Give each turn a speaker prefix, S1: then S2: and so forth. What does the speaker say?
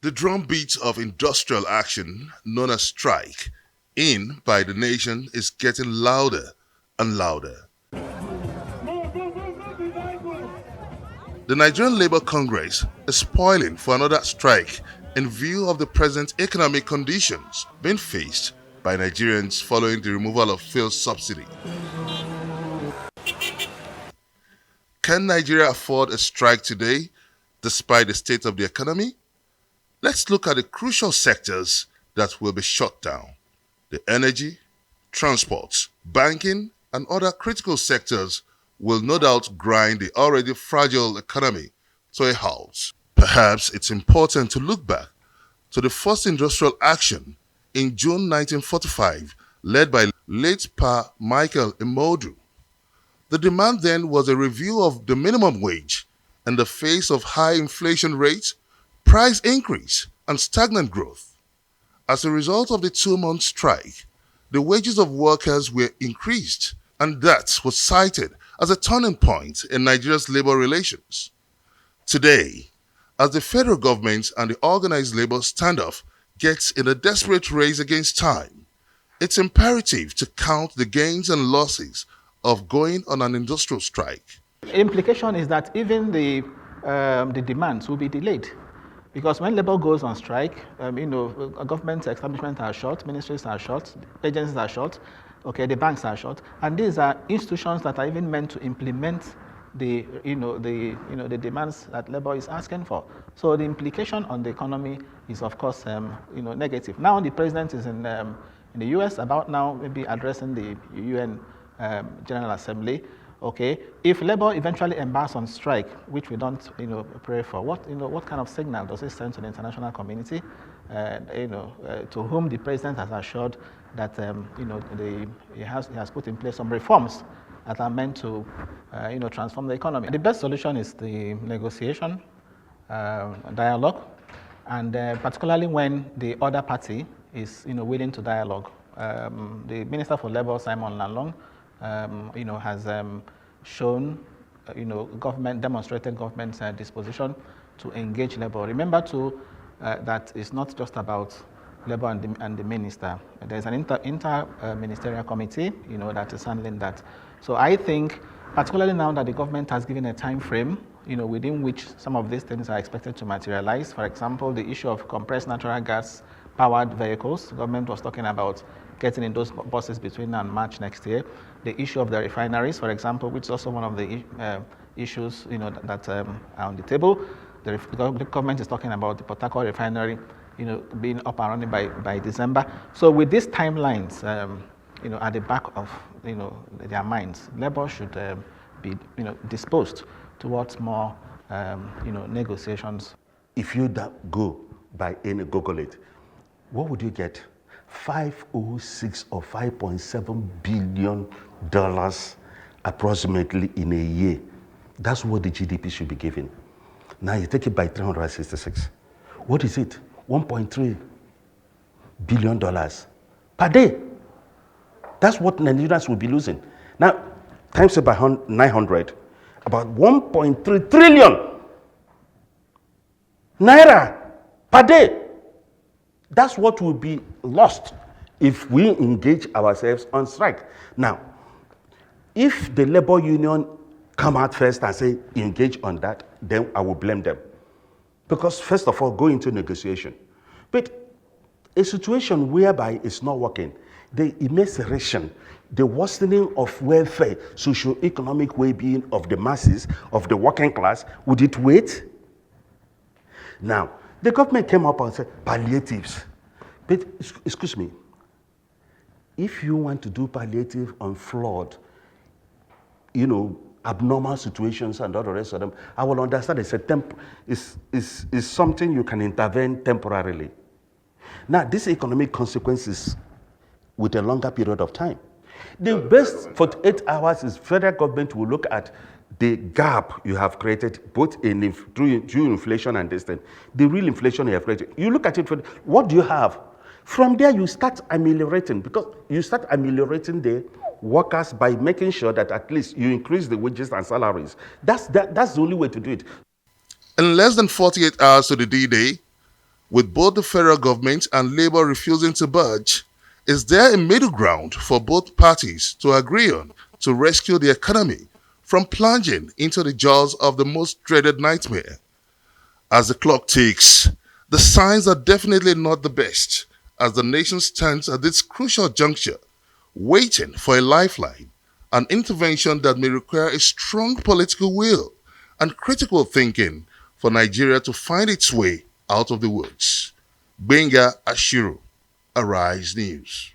S1: The drumbeat of industrial action, known as strike, in by the nation is getting louder and louder. The Nigerian Labour Congress is spoiling for another strike in view of the present economic conditions being faced by Nigerians following the removal of fuel subsidy. Can Nigeria afford a strike today despite the state of the economy? Let's look at the crucial sectors that will be shut down: the energy, transports, banking, and other critical sectors will no doubt grind the already fragile economy to a halt. Perhaps it's important to look back to the first industrial action in June 1945, led by late Pa Michael Imodu. The demand then was a review of the minimum wage in the face of high inflation rates, price increase, and stagnant growth. As a result of the 2 month strike, the wages of workers were increased, and that was cited as a turning point in Nigeria's labor relations. Today, as the federal government and the organized labor standoff gets in a desperate race against time, it's imperative to count the gains and losses of going on an industrial strike.
S2: Implication is that even the demands will be delayed. Because when labor goes on strike, government establishments are shut, ministries are shut, agencies are shut, okay, the banks are shut, and these are institutions that are even meant to implement the demands that labor is asking for. So the implication on the economy is, of course, negative. Now the president is in the U.S. about now maybe addressing the UN General Assembly. Okay, if labor eventually embarks on strike, which we don't, pray for, what kind of signal does it send to the international community, to whom the president has assured that, he has put in place some reforms that are meant to, transform the economy. The best solution is the negotiation, dialogue, and particularly when the other party is, willing to dialogue. The Minister for Labor, Simon Lalong, has shown, demonstrated government's disposition to engage labor. Remember too that it's not just about labor and the minister. There's an inter-ministerial committee, that is handling that. So I think, particularly now that the government has given a time frame, within which some of these things are expected to materialize. For example, the issue of compressed natural gas powered vehicles. The government was talking about getting in those buses between now and March next year. The issue of the refineries, for example, which is also one of the issues that are on the table. The government is talking about the Port Harcourt refinery, being up and running by December. So with these timelines, at the back of their minds, labor should be disposed towards more negotiations.
S3: If you go by any Google it, what would you get? 506 or 5.7 billion dollars approximately in a year. That's what the GDP should be giving. Now you take it by 366. What is it? 1.3 billion dollars per day. That's what Nigerians will be losing. Now, times it by 900, about 1.3 trillion naira per day. That's what will be lost if we engage ourselves on strike. Now, if the labor union come out first and say engage on that, then I will blame them. Because first of all, go into negotiation. But a situation whereby it's not working, the immiseration, the worsening of welfare, socio-economic well-being of the masses, of the working class, would it wait? Now, the government came up and said palliatives. But excuse me, if you want to do palliative on flawed, abnormal situations and all the rest of them, I will understand it's something you can intervene temporarily. Now, these economic consequences with a longer period of time. The best 48 hours is federal government will look at the gap you have created, both through inflation and this thing. The real inflation you have created. You look at it, what do you have? From there, you start ameliorating, because you start ameliorating the workers by making sure that at least you increase the wages and salaries. That's the only way to do it.
S1: In less than 48 hours to the D-Day, With both the federal government and Labour refusing to budge, is there a middle ground for both parties to agree on to rescue the economy from plunging into the jaws of the most dreaded nightmare? As the clock ticks, the signs are definitely not the best as the nation stands at this crucial juncture, waiting for a lifeline, an intervention that may require a strong political will and critical thinking for Nigeria to find its way out of the woods. Benga Ashiru, Arise News.